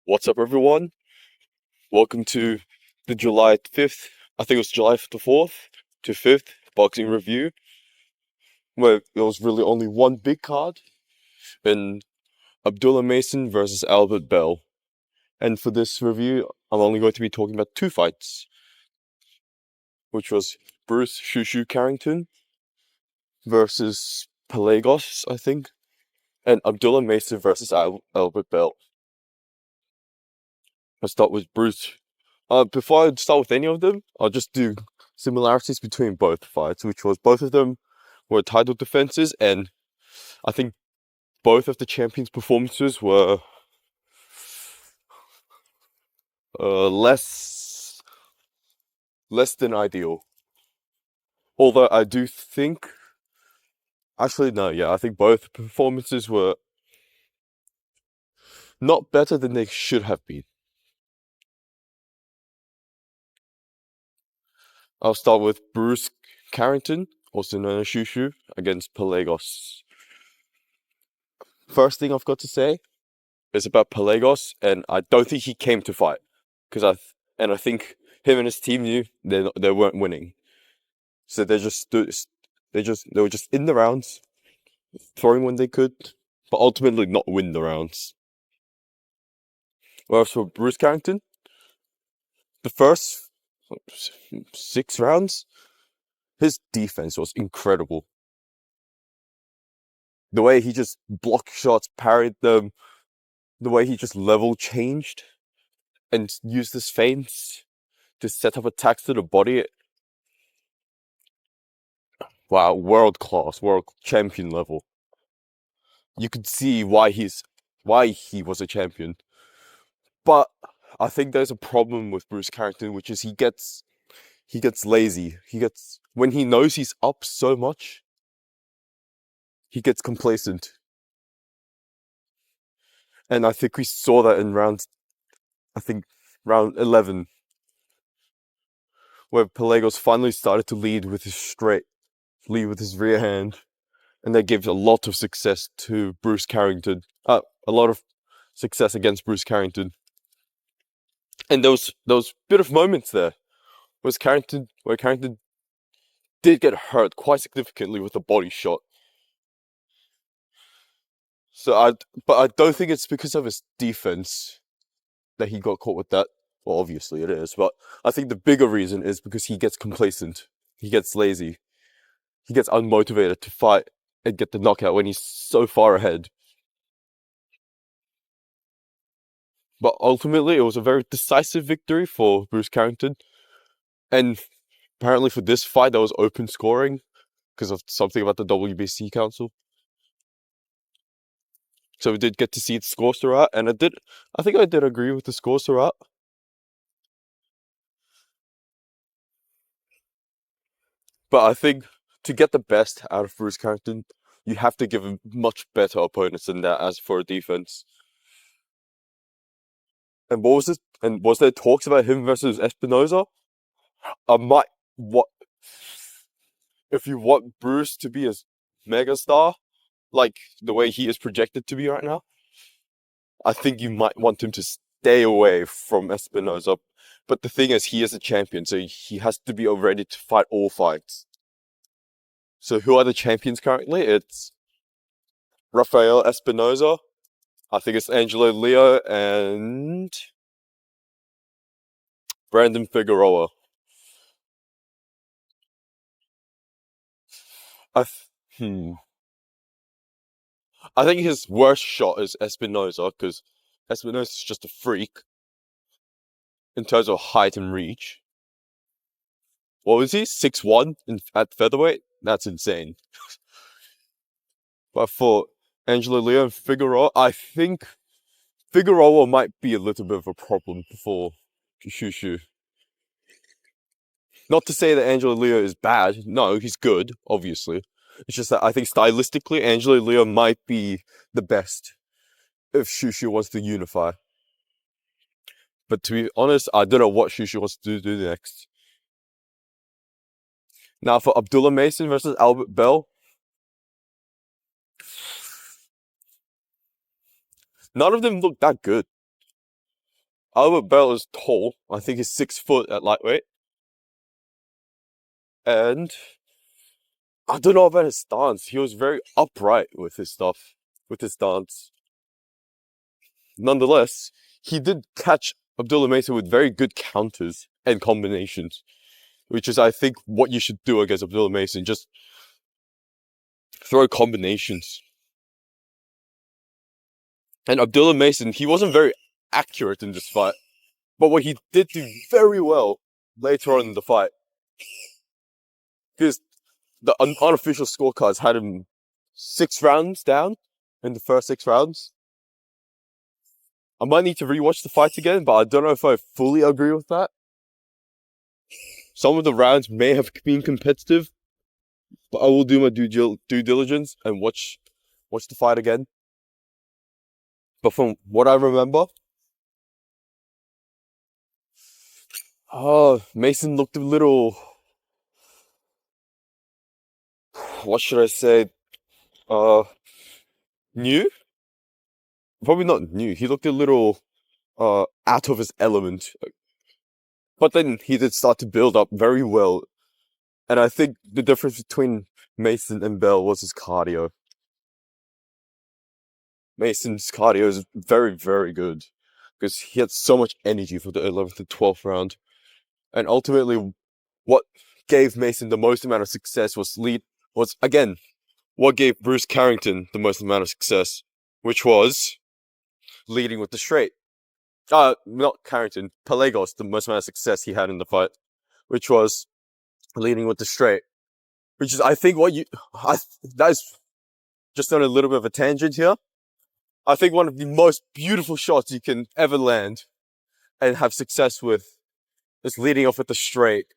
What's up, everyone? Welcome to the July 5th, I think it was July the 4th to 5th boxing review, where there was really only one big card in Abdullah Mason versus Albert Bell. And for this review, I'm only going to be talking about two fights, which was Shu Shu Carrington versus Palacios, I think, and Abdullah Mason versus Albert Bell. I'll start with Bruce. Before I start with any of them, I'll just do similarities between both fights, which was both of them were title defenses, and I think both of the champions' performances were less than ideal. Although I do think, actually no, yeah, I think both performances were not better than they should have been. I'll start with Bruce Carrington, also known as Shu Shu, against Palacios. First thing I've got to say is about Palacios, and I don't think he came to fight, because I think him and his team knew they weren't winning, so they were just in the rounds, throwing when they could, but ultimately not win the rounds. Whereas for Bruce Carrington, the first 6 rounds, his defense was incredible. The way he just blocked shots, parried them, the way he just level changed and used his feints to set up attacks to the body. Wow, world class, world champion level. You could see why he was a champion. But I think there's a problem with Bruce Carrington, which is he gets lazy. When he knows he's up so much, he gets complacent. And I think we saw that in round 11, where Palacios finally started to lead with his rear hand, and that gave a lot of success to Bruce Carrington. A lot of success against Bruce Carrington. And those bit of moments there where Carrington did get hurt quite significantly with a body shot. But I don't think it's because of his defense that he got caught with that. Well, obviously it is, but I think the bigger reason is because he gets complacent. He gets lazy. He gets unmotivated to fight and get the knockout when he's so far ahead. But ultimately, it was a very decisive victory for Bruce Carrington. And apparently for this fight, there was open scoring because of something about the WBC Council. So we did get to see the scores throughout, and I think I did agree with the scores throughout. But I think to get the best out of Bruce Carrington, you have to give him much better opponents than that as for a defense. And what was it? And was there talks about him versus Espinoza? If you want Bruce to be a megastar, like the way he is projected to be right now, I think you might want him to stay away from Espinoza. But the thing is, he is a champion, so he has to be ready to fight all fights. So who are the champions currently? It's Rafael Espinoza, I think it's Angelo Leo, and Brandon Figueroa. I think his worst shot is Espinoza, because Espinoza is just a freak in terms of height and reach. What was he? 6'1" at featherweight? That's insane. But for Angelo Leo and Figueroa, I think Figueroa might be a little bit of a problem for Shu Shu. Not to say that Angelo Leo is bad. No, he's good, obviously. It's just that I think stylistically, Angelo Leo might be the best if Shu Shu wants to unify. But to be honest, I don't know what Shu Shu wants to do next. Now for Abdullah Mason versus Albert Bell. None of them look that good. Albert Bell is tall. I think he's 6 foot at lightweight. And I don't know about his stance. He was very upright with his stuff, with his stance. Nonetheless, he did catch Abdullah Mason with very good counters and combinations, which is, I think, what you should do against Abdullah Mason. Just throw combinations. And Abdullah Mason, he wasn't very accurate in this fight. But what he did do very well later on in the fight, because the unofficial scorecards had him 6 rounds down in the first 6 rounds. I might need to rewatch the fight again, but I don't know if I fully agree with that. Some of the rounds may have been competitive, but I will do my due diligence and watch the fight again. But from what I remember, Mason looked a little, what should I say, new? Probably not new. He looked a little out of his element. But then he did start to build up very well. And I think the difference between Mason and Bell was his cardio. Mason's cardio is very, very good because he had so much energy for the 11th and 12th round. And ultimately, what gave Mason the most amount of success was again, what gave Bruce Carrington the most amount of success, which was leading with the straight. Not Carrington, Palacios, the most amount of success he had in the fight, which was leading with the straight. Which is, I think, that's just on a little bit of a tangent here. I think one of the most beautiful shots you can ever land and have success with is leading off with the straight.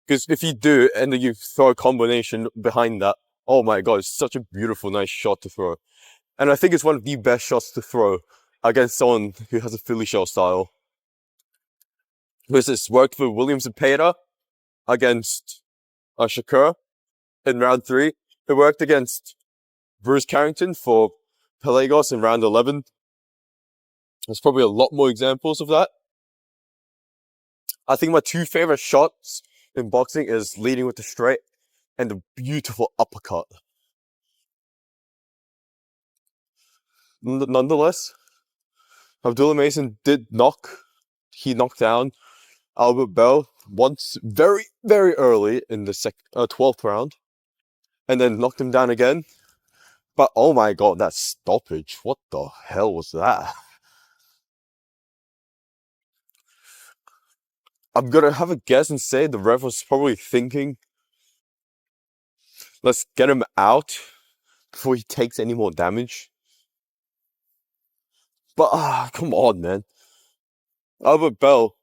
Because if you do, and then you throw a combination behind that, oh my god, it's such a beautiful, nice shot to throw. And I think it's one of the best shots to throw against someone who has a Philly shell style. This worked for Williams and Pereira against Shakur in round 3. It worked against Bruce Carrington for Palacios in round 11. There's probably a lot more examples of that. I think my 2 favorite shots in boxing is leading with the straight and the beautiful uppercut. Nonetheless, Abdullah Mason knocked down Albert Bell once very, very early in the 12th round, and then knocked him down again. But oh my god, that stoppage, what the hell was that? I'm gonna have a guess and say the ref was probably thinking, let's get him out before he takes any more damage. But come on, man. Albert Bell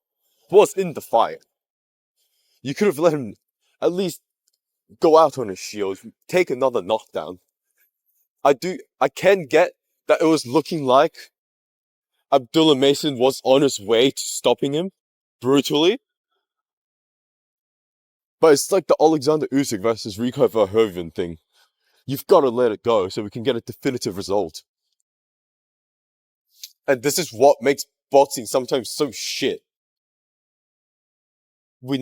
was in the fight. You could have let him at least go out on his shield, take another knockdown. I can get that it was looking like Abdullah Mason was on his way to stopping him brutally. But it's like the Alexander Usyk versus Rico Verhoeven thing. You've got to let it go so we can get a definitive result. And this is what makes boxing sometimes so shit. We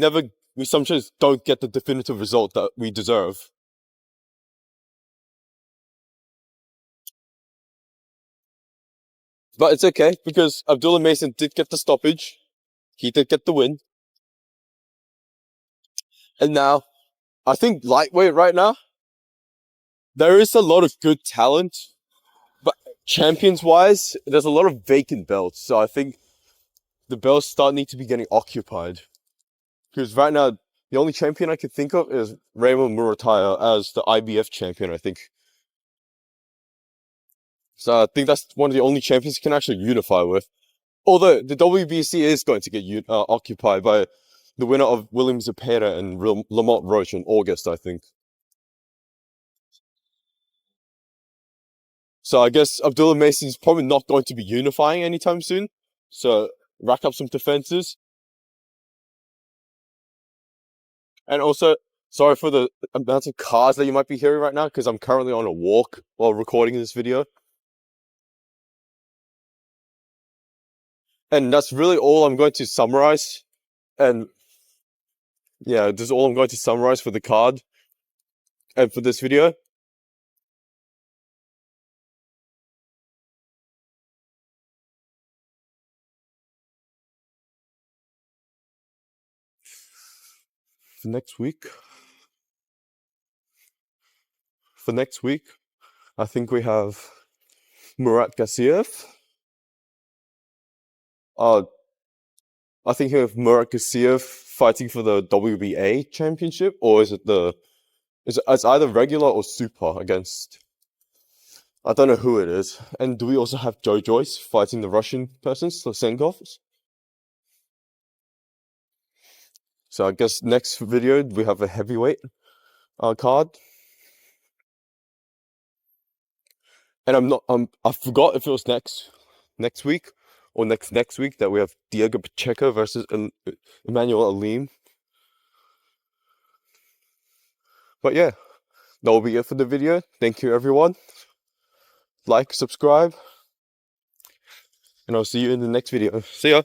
sometimes don't get the definitive result that we deserve. But it's okay, because Abdullah Mason did get the stoppage. He did get the win. And now, I think lightweight right now, there is a lot of good talent. But champions-wise, there's a lot of vacant belts. So I think the belts need to be getting occupied. Because right now, the only champion I can think of is Raymond Murataya as the IBF champion, I think. So I think that's one of the only champions he can actually unify with. Although the WBC is going to get occupied by the winner of Williams Zepeda and Lamont Roach in August, I think. So I guess Abdullah Mason's probably not going to be unifying anytime soon. So rack up some defenses. And also, sorry for the amount of cars that you might be hearing right now, because I'm currently on a walk while recording this video. And that's really all I'm going to summarize. And yeah, this is all I'm going to summarize for the card and for this video. For next week, I think we have Murat Gassiev. I think we have Murat Gassiev fighting for the WBA championship, or is it's either regular or super against, I don't know who it is. And do we also have Joe Joyce fighting the Russian person, Senkov? So I guess next video we have a heavyweight card. And I forgot if it was next week or next week that we have Diego Pacheco versus Emmanuel Alim. But yeah, that will be it for the video. Thank you everyone. Like, subscribe, and I'll see you in the next video. See ya.